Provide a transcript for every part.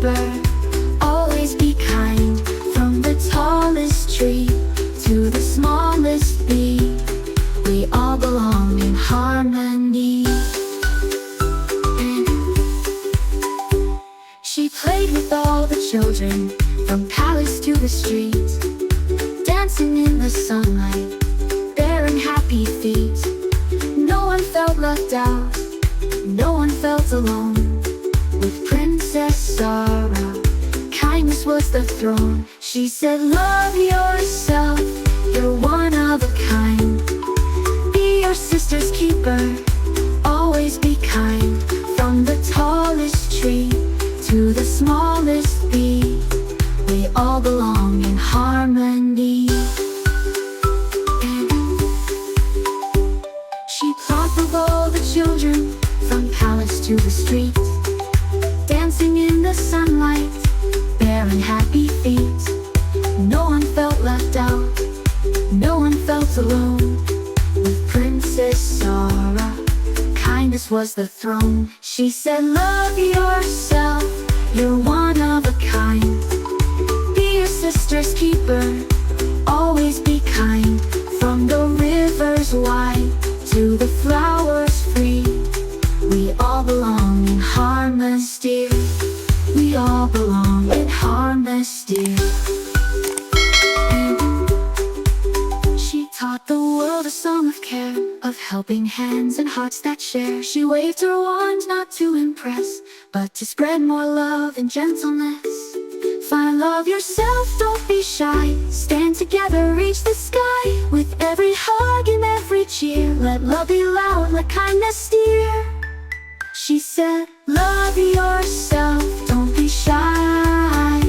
keeper, always be kind. From the tallest tree to the smallest bee, we all belong in harmony. She played with all the children, from palace to the street, dancing in the sunlight, bearing happy feet. No one felt left out, no one felt alone. With Princess Zara, kindness was the throne. She said, love yourself, you're one of a kind. Be your sister's keeper, always be kind. From the tallest tree to the smallest bee, we all belong in harmony. She played with all the children, from palace to the street, dancing in the sunlight, bearing happy feet. No one felt left out, no one felt alone. With Princess Zara, kindness was the throne. She said, love yourself, you're one of a kind. Be your sister's keeper, always be kind. From the rivers wide to the flowers free, we all belong in harmony, dear. We all belong in harmony, dear. She taught the world a song of care, of helping hands and hearts that share. She waved her wand not to impress, but to spread more love and gentleness. Find love yourself, don't be shy. Stand together, reach the sky. With every hug and every cheer, let love be loud, let kindness steer. She said, love yourself, don't be shy.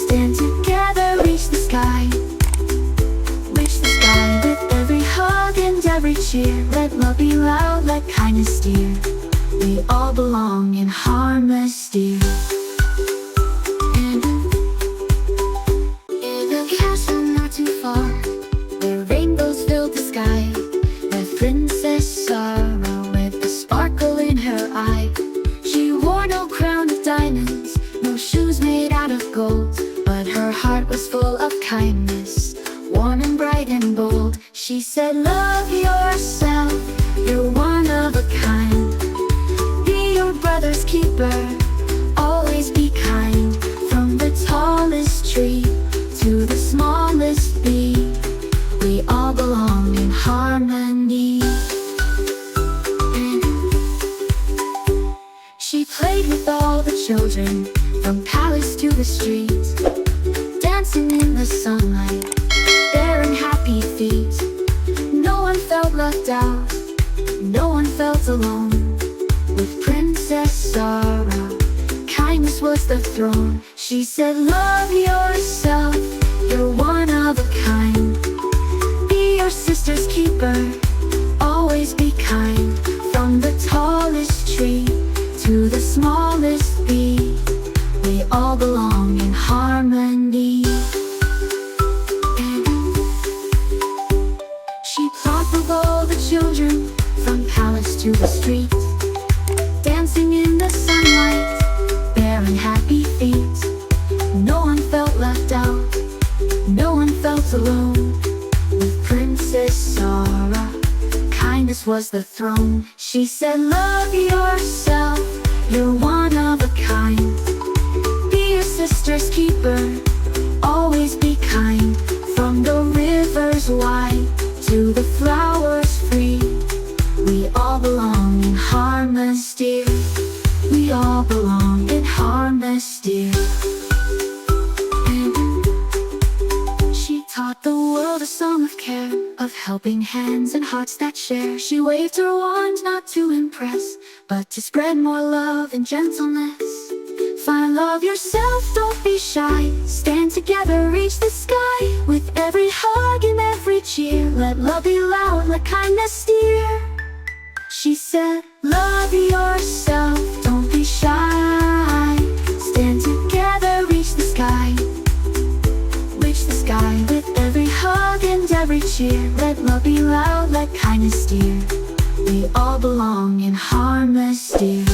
Stand together, reach the sky. Reach the sky. With every hug and every cheer, let love be loud, let kindness steer. We all belong in harmony, dear. Where rainbows filled the sky, with Princess Zara with a sparkle in her eye. She wore no crown of diamonds, no shoes made out of gold, but her heart was full of kindness, warm and bright and bold. She said, love yourself, you're one of a kind. Be your brother's keeper, always be kind. From the tallest tree to the smallest bee, we all belong in harmony. She played with all the children, from palace to the street, dancing in the sunlight, bearing happy feet. No one felt left out, no one felt alone. With Princess Zara, kindness was the throne. She said, love yourself, you're one of a kind. Be your sister's keeper, always be kind. From the tallest tree to the smallest bee, we all belong in harmony. She played with all the children, from palace to the street, dancing in the sunlight, bearing happy feet. No one felt left out, no one felt alone. With Princess Zara, kindness was the throne. She said, love yourself, you're one of a kind. Be your sister's keeper, always be kind. From the rivers wide to the flowers free, we all belong in harmony, dear. We all belong in harmony, dear. She taught the world a song of care, of helping hands and hearts that share. She waved her wand not to impress, but to spread more love and gentleness. Find love yourself, don't be shy. Stand together, reach the sky. With every hug and every cheer, let love be loud, let kindness steer. She said, love yourself, don't be shy. Stand together, reach the sky. Reach the sky. With every hug and every cheer, let love be loud, let kindness steer. We all belong in harmony, dear.